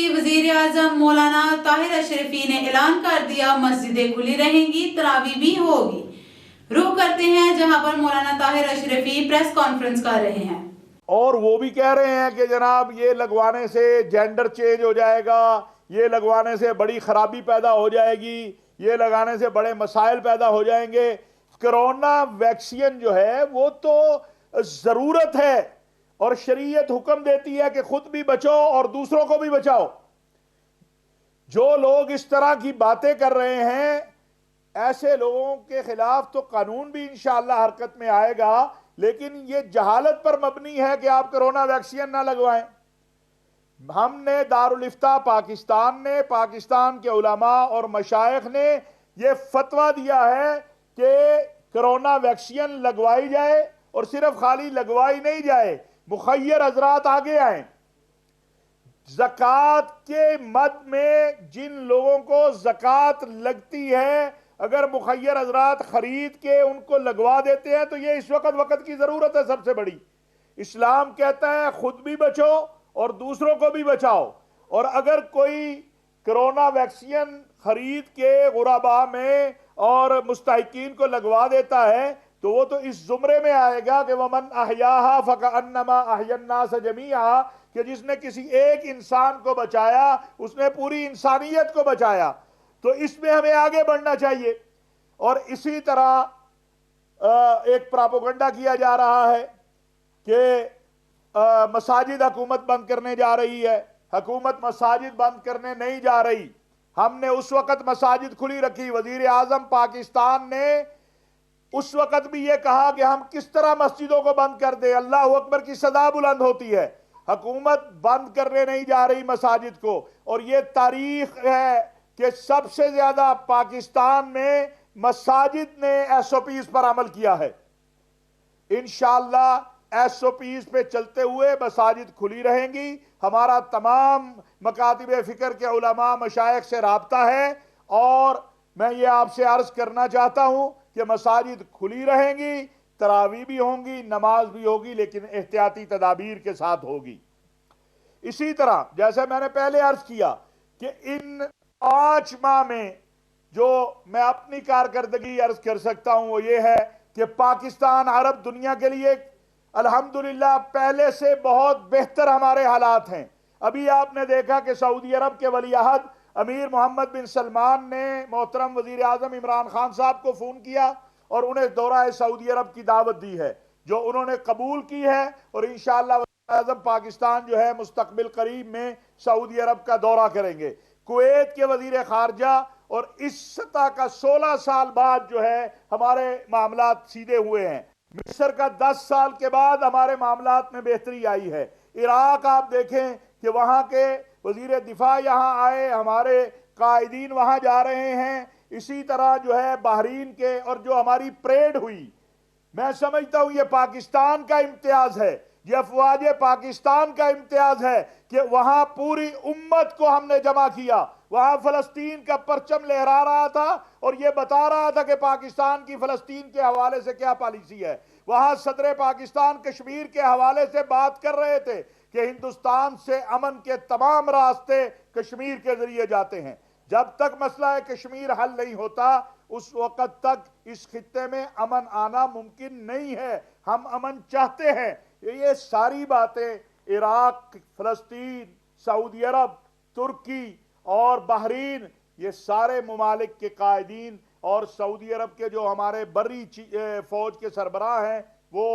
کے وزیر اعظم مولانا طاہر اشرفی نے اعلان کر دیا مسجدیں کھلی رہیں گی، تراویح بھی ہوگی۔ رخ کرتے ہیں جہاں پر مولانا طاہر اشرفی پریس کانفرنس کر رہے ہیں اور وہ بھی کہہ رہے ہیں کہ جناب یہ لگوانے سے جینڈر چینج ہو جائے گا، یہ لگوانے سے بڑی خرابی پیدا ہو جائے گی، یہ لگانے سے بڑے مسائل پیدا ہو جائیں گے۔ کرونا ویکسین جو ہے وہ تو ضرورت ہے، اور شریعت حکم دیتی ہے کہ خود بھی بچو اور دوسروں کو بھی بچاؤ۔ جو لوگ اس طرح کی باتیں کر رہے ہیں، ایسے لوگوں کے خلاف تو قانون بھی انشاءاللہ حرکت میں آئے گا، لیکن یہ جہالت پر مبنی ہے کہ آپ کرونا ویکسین نہ لگوائیں۔ ہم نے دارالافتاء پاکستان نے، پاکستان کے علماء اور مشائخ نے یہ فتویٰ دیا ہے کہ کرونا ویکسین لگوائی جائے، اور صرف خالی لگوائی نہیں جائے، مخیر حضرات آگے آئیں۔ زکوٰۃ کے مد میں جن لوگوں کو زکوٰۃ لگتی ہے، اگر مخیر حضرات خرید کے ان کو لگوا دیتے ہیں تو یہ اس وقت کی ضرورت ہے سب سے بڑی۔ اسلام کہتا ہے خود بھی بچو اور دوسروں کو بھی بچاؤ، اور اگر کوئی کرونا ویکسین خرید کے غرباء میں اور مستحقین کو لگوا دیتا ہے تو وہ تو اس زمرے میں آئے گا کہ وَمَنْ أَحْيَاهَا فَكَأَنَّمَا أَحْيَا النَّاسَ جَمِيعًا، کہ جس نے کسی ایک انسان کو بچایا اس نے پوری انسانیت کو بچایا۔ تو اس میں ہمیں آگے بڑھنا چاہیے۔ اور اسی طرح ایک پراپوگنڈا کیا جا رہا ہے کہ مساجد حکومت بند کرنے جا رہی ہے۔ حکومت مساجد بند کرنے نہیں جا رہی، ہم نے اس وقت مساجد کھلی رکھی۔ وزیر اعظم پاکستان نے اس وقت بھی یہ کہا کہ ہم کس طرح مسجدوں کو بند کر دیں، اللہ اکبر کی صدا بلند ہوتی ہے۔ حکومت بند کرنے نہیں جا رہی مساجد کو، اور یہ تاریخ ہے کہ سب سے زیادہ پاکستان میں مساجد نے ایس او پیز پر عمل کیا ہے۔ انشاءاللہ ایس او پیز پہ چلتے ہوئے مساجد کھلی رہیں گی۔ ہمارا تمام مکاتب فکر کے علماء مشائخ سے رابطہ ہے، اور میں یہ آپ سے عرض کرنا چاہتا ہوں کہ مساجد کھلی رہیں گی، تراویح بھی ہوں گی، نماز بھی ہوگی، لیکن احتیاطی تدابیر کے ساتھ ہوگی۔ اسی طرح جیسے میں نے پہلے عرض کیا کہ ان 5 ماہ میں جو میں اپنی کارکردگی عرض کر سکتا ہوں وہ یہ ہے کہ پاکستان عرب دنیا کے لیے الحمدللہ پہلے سے بہت بہتر ہمارے حالات ہیں۔ ابھی آپ نے دیکھا کہ سعودی عرب کے ولی عہد امیر محمد بن سلمان نے محترم وزیر اعظم عمران خان صاحب کو فون کیا اور انہیں دورہ سعودی عرب کی دعوت دی ہے، جو انہوں نے قبول کی ہے، اور انشاءاللہ وزیر اعظم پاکستان جو ہے مستقبل قریب میں سعودی عرب کا دورہ کریں گے۔ کویت کے وزیر خارجہ، اور اس سطح کا 16 سال بعد جو ہے ہمارے معاملات سیدھے ہوئے ہیں۔ مصر کا 10 سال کے بعد ہمارے معاملات میں بہتری آئی ہے۔ عراق آپ دیکھیں کہ وہاں کے وزیر دفاع یہاں آئے، ہمارے قائدین وہاں جا رہے ہیں۔ اسی طرح جو ہے بحرین کے، اور جو ہماری پریڈ ہوئی، میں سمجھتا ہوں یہ پاکستان کا امتیاز ہے، یہ افواج پاکستان کا امتیاز ہے کہ وہاں پوری امت کو ہم نے جمع کیا۔ وہاں فلسطین کا پرچم لہرا رہا تھا اور یہ بتا رہا تھا کہ پاکستان کی فلسطین کے حوالے سے کیا پالیسی ہے۔ وہاں صدر پاکستان کشمیر کے حوالے سے بات کر رہے تھے کہ ہندوستان سے امن کے تمام راستے کشمیر کے ذریعے جاتے ہیں۔ جب تک مسئلہ کشمیر حل نہیں ہوتا اس وقت تک اس خطے میں امن آنا ممکن نہیں ہے۔ ہم امن چاہتے ہیں۔ یہ ساری باتیں عراق، فلسطین، سعودی عرب، ترکی اور بحرین، یہ سارے ممالک کے قائدین اور سعودی عرب کے جو ہمارے بری فوج کے سربراہ ہیں وہ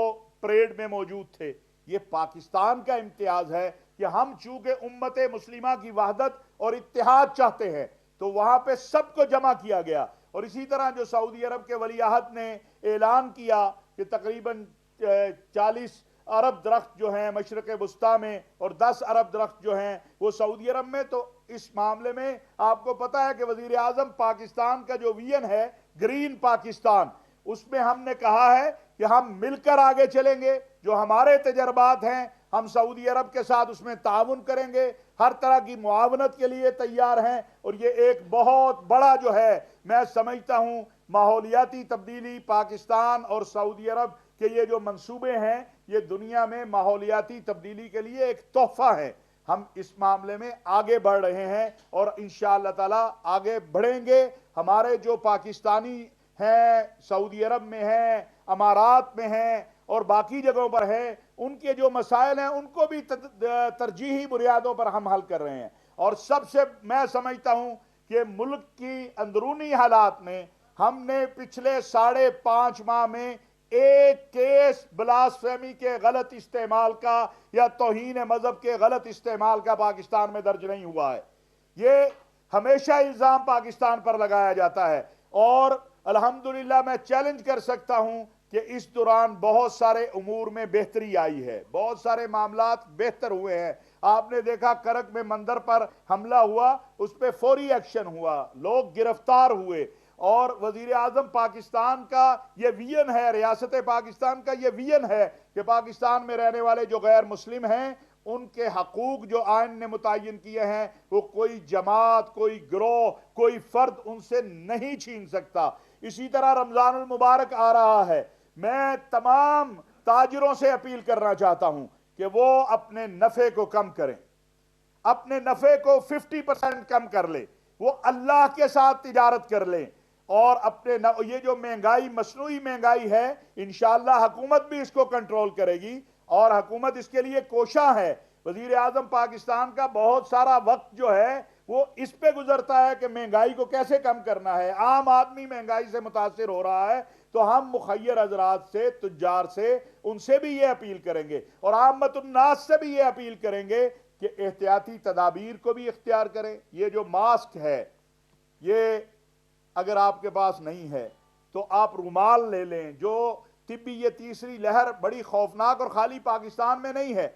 پریڈ میں موجود تھے۔ یہ پاکستان کا امتیاز ہے کہ ہم چونکہ امت مسلمہ کی وحدت اور اتحاد چاہتے ہیں تو وہاں پہ سب کو جمع کیا گیا۔ اور اسی طرح جو سعودی عرب کے ولی عہد نے اعلان کیا کہ تقریباً 40 ارب درخت جو ہیں مشرق وسطیٰ میں اور 10 ارب درخت جو ہیں وہ سعودی عرب میں، تو اس معاملے میں آپ کو پتہ ہے کہ وزیر اعظم پاکستان کا جو ویژن ہے گرین پاکستان، اس میں ہم نے کہا ہے کہ ہم مل کر آگے چلیں گے۔ جو ہمارے تجربات ہیں ہم سعودی عرب کے ساتھ اس میں تعاون کریں گے، ہر طرح کی معاونت کے لیے تیار ہیں۔ اور یہ ایک بہت بڑا جو ہے میں سمجھتا ہوں ماحولیاتی تبدیلی، پاکستان اور سعودی عرب کے یہ جو منصوبے ہیں یہ دنیا میں ماحولیاتی تبدیلی کے لیے ایک تحفہ ہے۔ ہم اس معاملے میں آگے بڑھ رہے ہیں اور انشاءاللہ تعالی آگے بڑھیں گے. ہمارے جو پاکستانی ہیں سعودی عرب میں ہیں, امارات میں ہیں اور باقی جگہوں پر ہیں, ان کے جو مسائل ہیں ان کو بھی ترجیحی بنیادوں پر ہم حل کر رہے ہیں. اور سب سے میں سمجھتا ہوں کہ ملک کی اندرونی حالات میں ہم نے پچھلے 5.5 ماہ میں ایک کیس بلاسفیمی کے غلط استعمال کا یا توہین مذہب کے غلط استعمال کا پاکستان میں درج نہیں ہوا ہے. یہ ہمیشہ الزام پاکستان پر لگایا جاتا ہے اور الحمدللہ میں چیلنج کر سکتا ہوں کہ اس دوران بہت سارے امور میں بہتری آئی ہے, بہت سارے معاملات بہتر ہوئے ہیں. آپ نے دیکھا کرک میں مندر پر حملہ ہوا, اس پہ فوری ایکشن ہوا, لوگ گرفتار ہوئے, اور وزیر اعظم پاکستان کا یہ ویژن ہے, ریاست پاکستان کا یہ ویژن ہے کہ پاکستان میں رہنے والے جو غیر مسلم ہیں ان کے حقوق جو آئین نے متعین کیے ہیں وہ کوئی جماعت, کوئی گروہ, کوئی فرد ان سے نہیں چھین سکتا. اسی طرح رمضان المبارک آ رہا ہے, میں تمام تاجروں سے اپیل کرنا چاہتا ہوں کہ وہ اپنے نفع کو کم کریں, اپنے نفع کو 50% کم کر لیں, وہ اللہ کے ساتھ تجارت کر لیں, اور اپنے یہ جو مہنگائی, مصنوعی مہنگائی ہے, انشاءاللہ حکومت بھی اس کو کنٹرول کرے گی اور حکومت اس کے لیے کوشاں ہے. وزیر اعظم پاکستان کا بہت سارا وقت جو ہے وہ اس پہ گزرتا ہے کہ مہنگائی کو کیسے کم کرنا ہے. عام آدمی مہنگائی سے متاثر ہو رہا ہے, تو ہم مخیر حضرات سے, تجار سے, ان سے بھی یہ اپیل کریں گے اور عامت الناس سے بھی یہ اپیل کریں گے کہ احتیاطی تدابیر کو بھی اختیار کریں. یہ جو ماسک ہے, یہ اگر آپ کے پاس نہیں ہے تو آپ رومال لے لیں. جو طبی یہ تیسری لہر بڑی خوفناک اور خالی پاکستان میں نہیں ہے.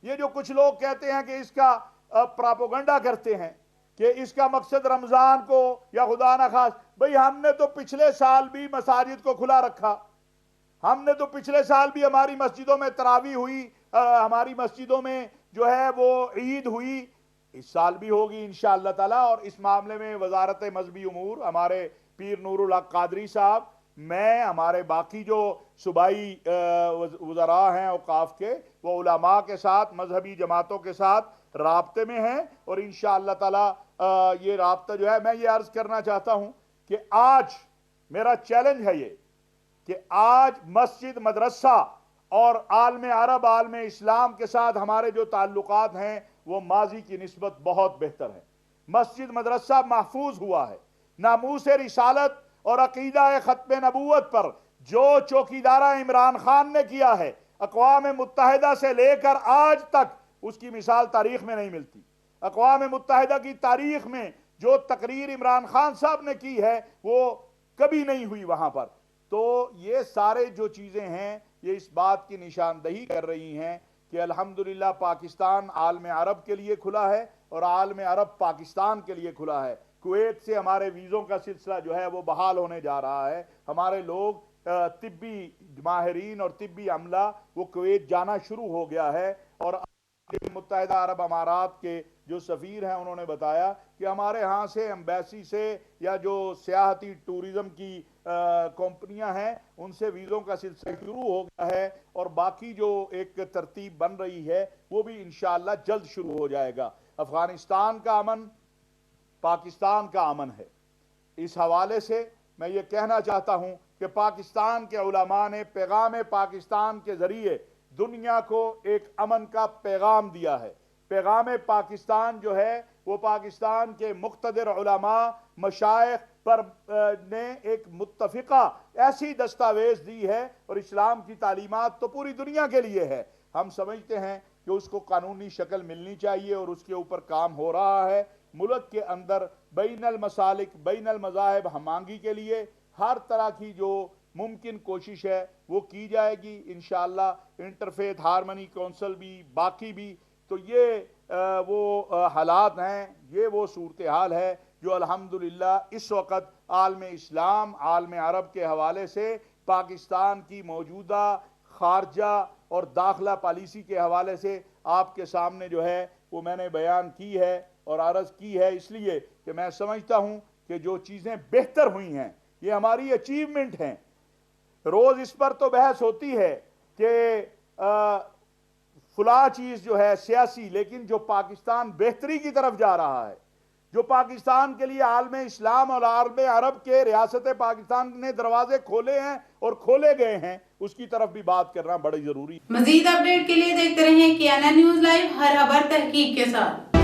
یہ جو کچھ لوگ کہتے ہیں کہ اس کا پراپوگنڈا کرتے ہیں کہ اس کا مقصد رمضان کو یا خدا نخواست, بھئی ہم نے تو پچھلے سال بھی مساجد کو کھلا رکھا, ہم نے تو پچھلے سال بھی ہماری مسجدوں میں تراویح ہوئی, ہماری مسجدوں میں جو ہے وہ عید ہوئی, اس سال بھی ہوگی انشاءاللہ تعالی. اور اس معاملے میں وزارت مذہبی امور, ہمارے پیر نور الحق قادری صاحب, میں, ہمارے باقی جو صوبائی وزراء ہیں اوقاف کے, وہ علماء کے ساتھ, مذہبی جماعتوں کے ساتھ رابطے میں ہیں, اور انشاءاللہ تعالی یہ رابطہ جو ہے, میں یہ عرض کرنا چاہتا ہوں کہ آج میرا چیلنج ہے یہ کہ آج مسجد, مدرسہ اور عالم عرب, عالم اسلام کے ساتھ ہمارے جو تعلقات ہیں وہ ماضی کی نسبت بہت بہتر ہیں. مسجد مدرسہ محفوظ ہوا ہے. ناموس رسالت اور عقیدہ ختم نبوت پر جو چوکیدارہ عمران خان نے کیا ہے, اقوام متحدہ سے لے کر آج تک اس کی مثال تاریخ میں نہیں ملتی. اقوام متحدہ کی تاریخ میں جو تقریر عمران خان صاحب نے کی ہے وہ کبھی نہیں ہوئی وہاں پر. تو یہ سارے جو چیزیں ہیں یہ اس بات کی نشاندہی کر رہی ہیں کہ الحمدللہ پاکستان عالم عرب کے لیے کھلا ہے اور عالم عرب پاکستان کے لیے کھلا ہے. کویت سے ہمارے ویزوں کا سلسلہ جو ہے وہ بحال ہونے جا رہا ہے. ہمارے لوگ, طبی ماہرین اور طبی عملہ, وہ کویت جانا شروع ہو گیا ہے. اور متحدہ عرب امارات کے جو سفیر ہیں انہوں نے بتایا کہ ہمارے ہاں سے ایمبیسی سے یا جو سیاحتی ٹورزم کی کمپنیاں ہیں ان سے ویزوں کا سلسلہ شروع ہو گیا ہے, اور باقی جو ایک ترتیب بن رہی ہے وہ بھی انشاءاللہ جلد شروع ہو جائے گا. افغانستان کا امن پاکستان کا امن ہے. اس حوالے سے میں یہ کہنا چاہتا ہوں کہ پاکستان کے علماء نے پیغام پاکستان کے ذریعے دنیا کو ایک امن کا پیغام دیا ہے. پیغام پاکستان جو ہے وہ پاکستان کے مقتدر علماء, مشائخ پر نے ایک متفقہ ایسی دستاویز دی ہے, اور اسلام کی تعلیمات تو پوری دنیا کے لیے ہے. ہم سمجھتے ہیں کہ اس کو قانونی شکل ملنی چاہیے اور اس کے اوپر کام ہو رہا ہے. ملک کے اندر بین المسالک, بین المذاہب ہمانگی کے لیے ہر طرح کی جو ممکن کوشش ہے وہ کی جائے گی انشاءاللہ. انٹرفیتھ ہارمنی کونسل بھی, باقی بھی, تو یہ وہ حالات ہیں, یہ وہ صورتحال ہے جو الحمدللہ اس وقت عالم اسلام, عالم عرب کے حوالے سے پاکستان کی موجودہ خارجہ اور داخلہ پالیسی کے حوالے سے آپ کے سامنے جو ہے وہ میں نے بیان کی ہے اور عرض کی ہے, اس لیے کہ میں سمجھتا ہوں کہ جو چیزیں بہتر ہوئی ہیں یہ ہماری اچیومنٹ ہیں. روز اس پر تو بحث ہوتی ہے کہ فلاں چیز جو ہے سیاسی، لیکن جو پاکستان بہتری کی طرف جا رہا ہے، جو پاکستان کے لیے عالم اسلام اور عالم عرب کے ریاست پاکستان نے دروازے کھولے ہیں اور کھولے گئے ہیں، اس کی طرف بھی بات کرنا بڑی ضروری ہے۔ مزید اپڈیٹ کے لیے دیکھتے رہیں KNN نیوز لائیو، ہر خبر تحقیق کے ساتھ۔